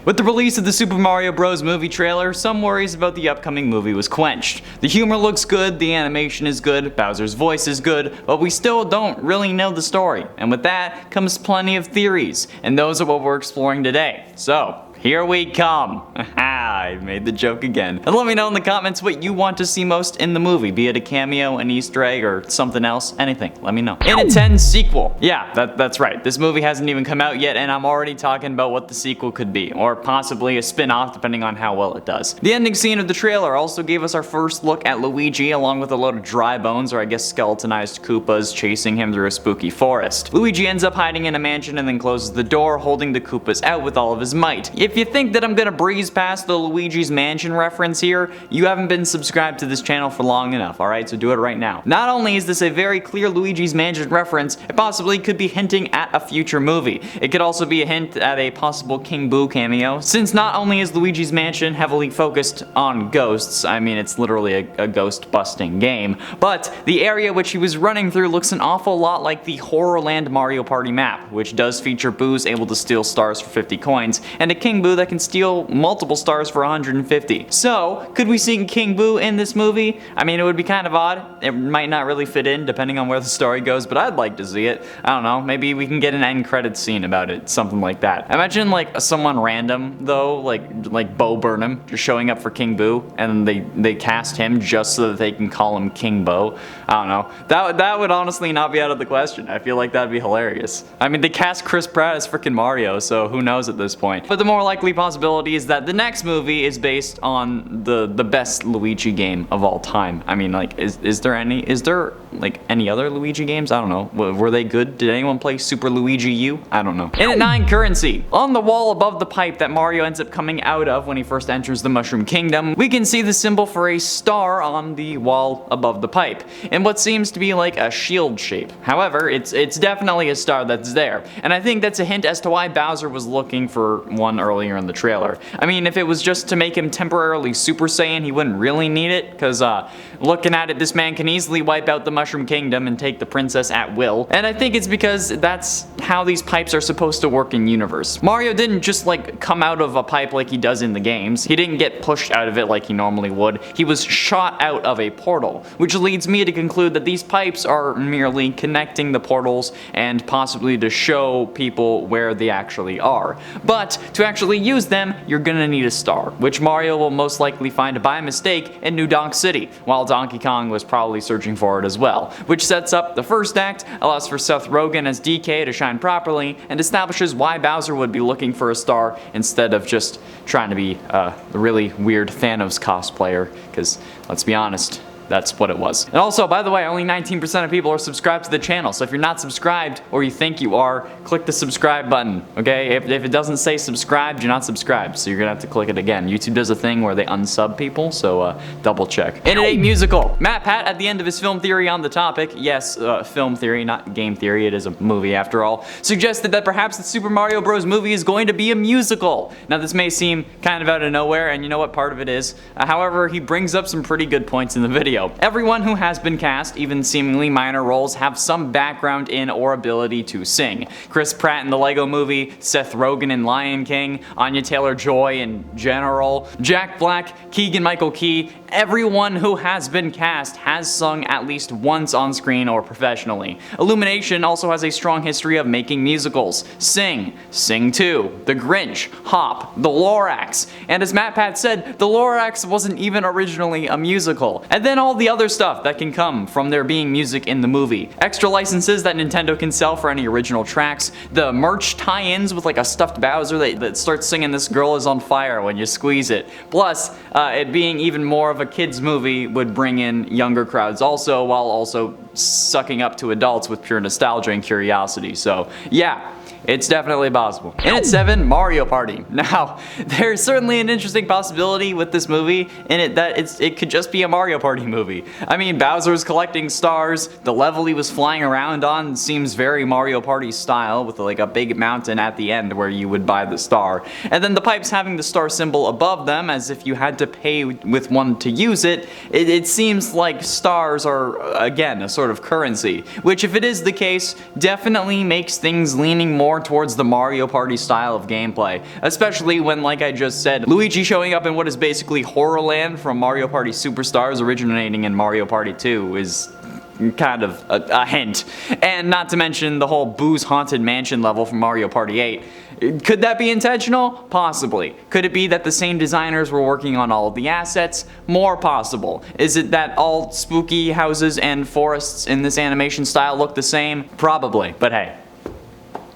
With the release of the Super Mario Bros. Movie trailer, some worries about the upcoming movie was quenched. The humor looks good, the animation is good, Bowser's voice is good, but we still don't really know the story. And with that comes plenty of theories, and those are what we're exploring today. So, here we come. I made the joke again. And let me know in the comments what you want to see most in the movie, be it a cameo, an Easter egg, or something else, anything, let me know. In a 10 sequel. Yeah, that's right. This movie hasn't even come out yet and I'm already talking about what the sequel could be, or possibly a spin-off depending on how well it does. The ending scene of the trailer also gave us our first look at Luigi along with a load of dry bones, or I guess skeletonized Koopas, chasing him through a spooky forest. Luigi ends up hiding in a mansion and then closes the door, holding the Koopas out with all of his might. If you think that I'm gonna breeze past the Luigi's Mansion reference here, you haven't been subscribed to this channel for long enough, alright? So do it right now. Not only is this a very clear Luigi's Mansion reference, it possibly could be hinting at a future movie. It could also be a hint at a possible King Boo cameo, since not only is Luigi's Mansion heavily focused on ghosts, I mean it's literally a ghost busting game, but the area which he was running through looks an awful lot like the Horrorland Mario Party map, which does feature Boos able to steal stars for 50 coins, and a King Boo that can steal multiple stars for 150. So, could we see King Boo in this movie? I mean, it would be kind of odd. It might not really fit in depending on where the story goes, but I'd like to see it. I don't know, maybe we can get an end credits scene about it, something like that. Imagine like someone random though, like Bo Burnham, just showing up for King Boo, and they cast him just so that they can call him King Bo. I don't know. That would honestly not be out of the question. I feel like that'd be hilarious. I mean, they cast Chris Pratt as freaking Mario, so who knows at this point. But the more likely possibility is that the next movie is based on the best Luigi game of all time. I mean, like, is there like any other Luigi games? I don't know. Were they good? Did anyone play Super Luigi U? I don't know. In at 9 currency, on the wall above the pipe that Mario ends up coming out of when he first enters the Mushroom Kingdom, we can see the symbol for a star on the wall above the pipe, in what seems to be like a shield shape. However, it's definitely a star that's there, and I think that's a hint as to why Bowser was looking for one earlier in the trailer. I mean, if it was just to make him temporarily Super Saiyan, he wouldn't really need it, because looking at it, this man can easily wipe out the Mushroom Kingdom and take the princess at will, and I think it's because that's how these pipes are supposed to work in universe. Mario didn't just like come out of a pipe like he does in the games. He didn't get pushed out of it like he normally would. He was shot out of a portal, which leads me to conclude that these pipes are merely connecting the portals and possibly to show people where they actually are. But to actually use them, you're gonna need a star, which Mario will most likely find by mistake in New Donk City, while Donkey Kong was probably searching for it as well, which sets up the first act, allows for Seth Rogen as DK to shine properly, and establishes why Bowser would be looking for a star instead of just trying to be a really weird Thanos cosplayer, because let's be honest, that's what it was. And also, by the way, only 19% of people are subscribed to the channel, so if you're not subscribed, or you think you are, click the subscribe button, okay? If it doesn't say subscribed, you're not subscribed, so you're gonna have to click it again. YouTube does a thing where they unsub people, so double check. In a musical, Matt Pat, at the end of his film theory on the topic, yes, film theory, not game theory, it is a movie after all, suggested that perhaps the Super Mario Bros. Movie is going to be a musical. Now this may seem kind of out of nowhere, and you know what part of it is. However, he brings up some pretty good points in the video. Everyone who has been cast, even seemingly minor roles, have some background in or ability to sing. Chris Pratt in the Lego Movie, Seth Rogen in Lion King, Anya Taylor-Joy in General, Jack Black, Keegan-Michael Key, everyone who has been cast has sung at least once on screen or professionally. Illumination also has a strong history of making musicals. Sing, Sing 2, The Grinch, Hop, The Lorax, and as Matt Pat said, The Lorax wasn't even originally a musical. And then all the other stuff that can come from there being music in the movie. Extra licenses that Nintendo can sell for any original tracks, the merch tie-ins with like a stuffed Bowser that starts singing "This Girl Is on Fire" when you squeeze it. Plus, it being even more of a kids movie would bring in younger crowds also, while also sucking up to adults with pure nostalgia and curiosity. So yeah, it's definitely possible. In at 7, Mario Party. Now, there's certainly an interesting possibility with this movie in it that it could just be a Mario Party movie. I mean, Bowser's collecting stars, the level he was flying around on seems very Mario Party style, with like a big mountain at the end where you would buy the star. And then the pipes having the star symbol above them, as if you had to pay with one to use it, it seems like stars are, again, a sort of currency. Which, if it is the case, definitely makes things leaning more more towards the Mario Party style of gameplay, especially when, like I just said, Luigi showing up in what is basically Horrorland from Mario Party Superstars originating in Mario Party 2 is kind of a hint. And not to mention the whole Boo's Haunted Mansion level from Mario Party 8. Could that be intentional? Possibly. Could it be that the same designers were working on all of the assets? More possible. Is it that all spooky houses and forests in this animation style look the same? Probably. But hey,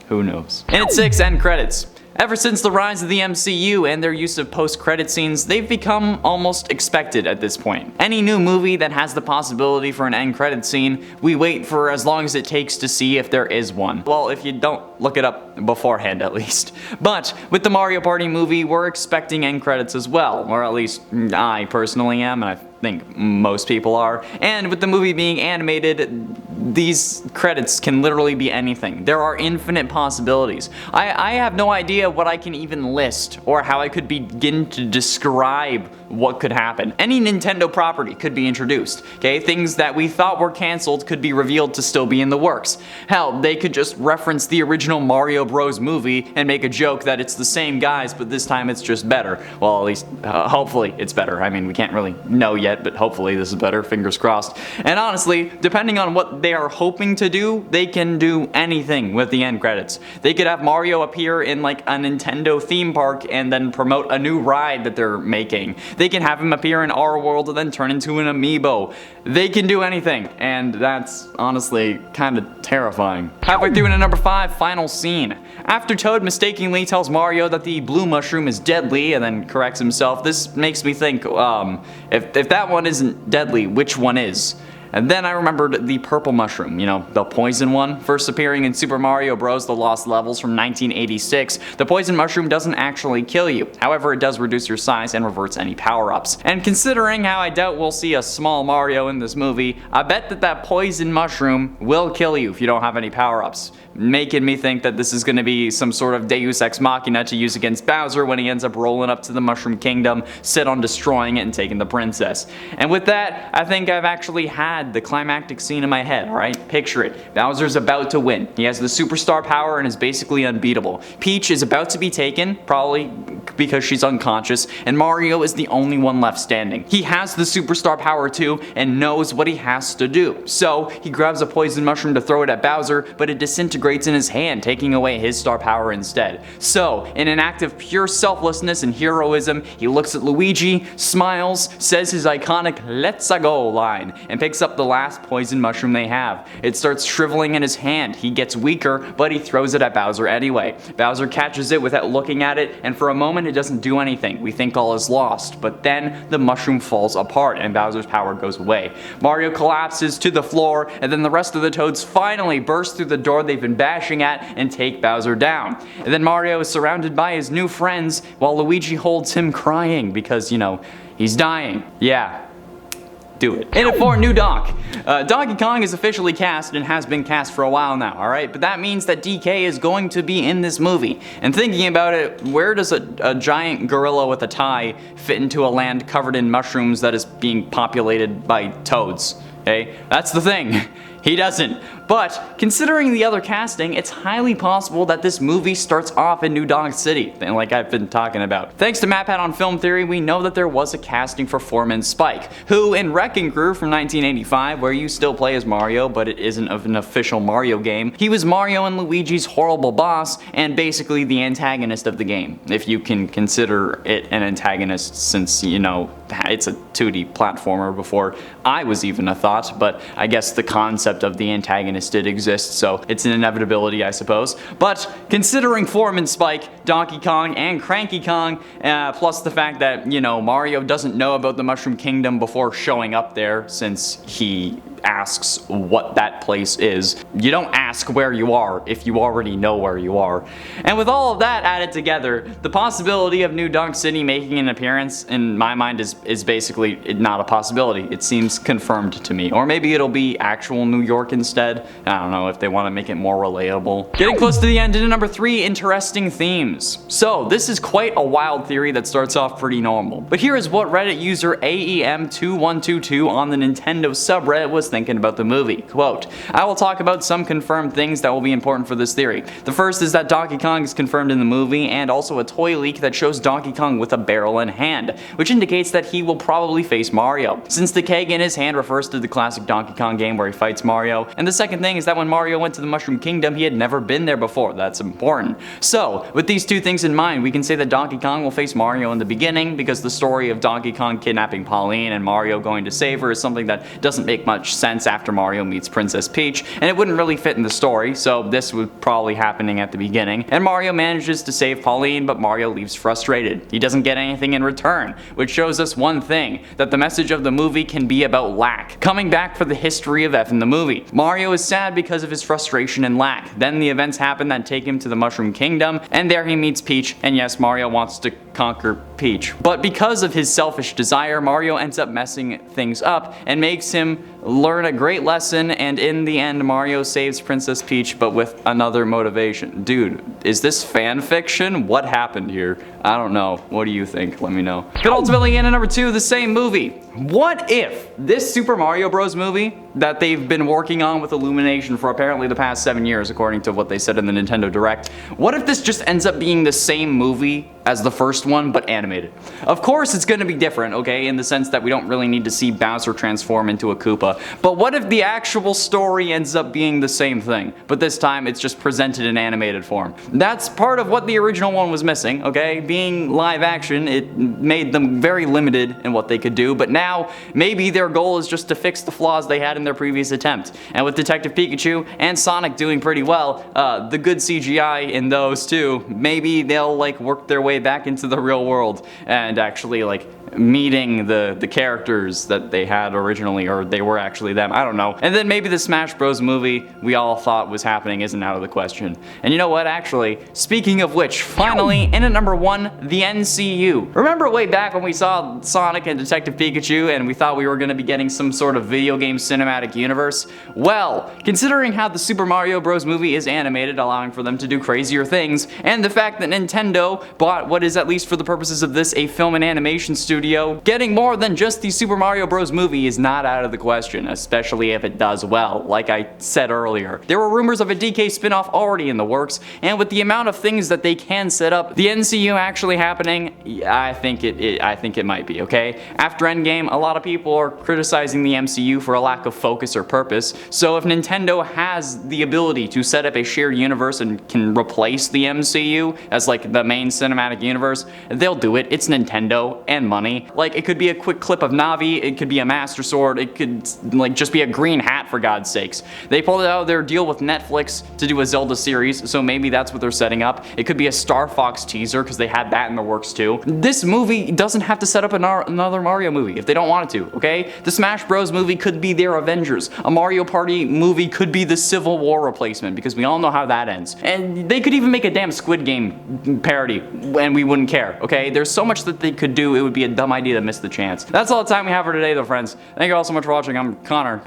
who knows? And at 6, end credits. Ever since the rise of the MCU and their use of post-credit scenes, they've become almost expected at this point. Any new movie that has the possibility for an end credit scene, we wait for as long as it takes to see if there is one. Well, if you don't look it up beforehand at least. But with the Mario Party movie, we're expecting end credits as well, or at least I personally am, and I think most people are. And with the movie being animated, these credits can literally be anything. There are infinite possibilities. I have no idea what I can even list or how I could begin to describe what could happen. Any Nintendo property could be introduced, okay? Things that we thought were canceled could be revealed to still be in the works. Hell, they could just reference the original Mario Bros. Movie and make a joke that it's the same guys, but this time it's just better. Well, at least, hopefully it's better. I mean, we can't really know yet, but hopefully this is better, fingers crossed. And honestly, depending on what they are hoping to do, they can do anything with the end credits. They could have Mario appear in like a Nintendo theme park and then promote a new ride that they're making. They can have him appear in our world and then turn into an amiibo. They can do anything, and that's honestly kind of terrifying. Halfway through into number 5, final scene. After Toad mistakenly tells Mario that the blue mushroom is deadly and then corrects himself, this makes me think, if that one isn't deadly, which one is? And then I remembered the purple mushroom, you know, the poison one, first appearing in Super Mario Bros. The Lost Levels from 1986. The poison mushroom doesn't actually kill you, however it does reduce your size and reverts any power-ups. And considering how I doubt we'll see a small Mario in this movie, I bet that poison mushroom will kill you if you don't have any power-ups, making me think that this is going to be some sort of Deus Ex Machina to use against Bowser when he ends up rolling up to the Mushroom Kingdom, set on destroying it and taking the princess. And with that, I think I've actually had the climactic scene in my head, alright? Picture it. Bowser's about to win. He has the superstar power and is basically unbeatable. Peach is about to be taken, probably because she's unconscious, and Mario is the only one left standing. He has the superstar power too and knows what he has to do. So he grabs a poison mushroom to throw it at Bowser, but it disintegrates in his hand, taking away his star power instead. So, in an act of pure selflessness and heroism, he looks at Luigi, smiles, says his iconic "Let's-a go" line, and picks up the last poison mushroom they have. It starts shriveling in his hand. He gets weaker, but he throws it at Bowser anyway. Bowser catches it without looking at it, and for a moment it doesn't do anything. We think all is lost, but then the mushroom falls apart and Bowser's power goes away. Mario collapses to the floor, and then the rest of the Toads finally burst through the door they've been bashing at and take Bowser down. And then Mario is surrounded by his new friends while Luigi holds him crying because, you know, he's dying. Yeah. Do it. And at 4, new Doc. Donkey Kong is officially cast and has been cast for a while now, alright? But that means that DK is going to be in this movie. And thinking about it, where does a giant gorilla with a tie fit into a land covered in mushrooms that is being populated by toads? Okay? That's the thing. He doesn't. But considering the other casting, it's highly possible that this movie starts off in New Donk City, like I've been talking about. Thanks to MatPat on Film Theory, we know that there was a casting for Foreman Spike, who in Wrecking Crew from 1985, where you still play as Mario, but it isn't an official Mario game, he was Mario and Luigi's horrible boss, and basically the antagonist of the game, if you can consider it an antagonist since, you know, it's a 2D platformer before I was even a thought, but I guess the concept of the antagonist did exist, so it's an inevitability, I suppose. But considering Foreman Spike, Donkey Kong, and Cranky Kong, plus the fact that, you know, Mario doesn't know about the Mushroom Kingdom before showing up there since he asks what that place is. You don't ask where you are if you already know where you are. And with all of that added together, the possibility of New Donk City making an appearance in my mind is basically not a possibility. It seems confirmed to me. Or maybe it'll be actual New York instead. I don't know if they want to make it more relatable. Getting close to the end into number 3, interesting themes. So this is quite a wild theory that starts off pretty normal. But here is what Reddit user AEM2122 on the Nintendo subreddit was thinking thinking about the movie. Quote, "I will talk about some confirmed things that will be important for this theory. The first is that Donkey Kong is confirmed in the movie, and also a toy leak that shows Donkey Kong with a barrel in hand, which indicates that he will probably face Mario, since the keg in his hand refers to the classic Donkey Kong game where he fights Mario. And the second thing is that when Mario went to the Mushroom Kingdom, he had never been there before. That's important. So, with these two things in mind, we can say that Donkey Kong will face Mario in the beginning, because the story of Donkey Kong kidnapping Pauline and Mario going to save her is something that doesn't make much sense after Mario meets Princess Peach, and it wouldn't really fit in the story, so this was probably happening at the beginning. And Mario manages to save Pauline, but Mario leaves frustrated. He doesn't get anything in return, which shows us one thing, that the message of the movie can be about lack. Coming back for the history of F in the movie. Mario is sad because of his frustration and lack. Then the events happen that take him to the Mushroom Kingdom, and there he meets Peach, and yes, Mario wants to conquer Peach. But because of his selfish desire, Mario ends up messing things up and makes him learn a great lesson, and in the end Mario saves Princess Peach, but with another motivation. Dude, is this fan fiction? What happened here? I don't know. What do you think? Let me know. But ultimately, in at number 2, the same movie. What if this Super Mario Bros. Movie that they've been working on with Illumination for apparently the past 7 years, according to what they said in the Nintendo Direct, what if this just ends up being the same movie as the first one, but animated? Of course it's gonna be different, okay, in the sense that we don't really need to see Bowser transform into a Koopa, but what if the actual story ends up being the same thing, but this time it's just presented in animated form? That's part of what the original one was missing, okay? Being live action, it made them very limited in what they could do, but now maybe their goal is just to fix the flaws they had in their previous attempt. And with Detective Pikachu and Sonic doing pretty well, the good CGI in those too, maybe they'll like work their way back into the real world and actually like meeting the characters that they had originally, or they were actually them, I don't know. And then maybe the Smash Bros. Movie we all thought was happening isn't out of the question. And you know what, actually, speaking of which, finally, in at number 1, the MCU. Remember way back when we saw Sonic and Detective Pikachu and we thought we were going to be getting some sort of video game cinematic universe? Well, considering how the Super Mario Bros. Movie is animated, allowing for them to do crazier things, and the fact that Nintendo bought what is, at least for the purposes of this, a film and animation studio, getting more than just the Super Mario Bros. Movie is not out of the question, especially if it does well, like I said earlier. There were rumors of a DK spin-off already in the works, and with the amount of things that they can set up, the MCU actually happening, I think it might be, okay? After Endgame, a lot of people are criticizing the MCU for a lack of focus or purpose, so if Nintendo has the ability to set up a shared universe and can replace the MCU as like the main cinematic universe, they'll do it. It's Nintendo and money. Like, it could be a quick clip of Navi, it could be a Master Sword, it could like just be a green hat, for God's sakes. They pulled out their deal with Netflix to do a Zelda series, so maybe that's what they're setting up. It could be a Star Fox teaser, because they had that in the works too. This movie doesn't have to set up another Mario movie if they don't want it to, okay? The Smash Bros. Movie could be their Avengers. A Mario Party movie could be the Civil War replacement, because we all know how that ends. And they could even make a damn Squid Game parody, and we wouldn't care, okay? There's so much that they could do, it would be a dumb idea to miss the chance. That's all the time we have for today though, friends. Thank you all so much for watching. I'm Connor.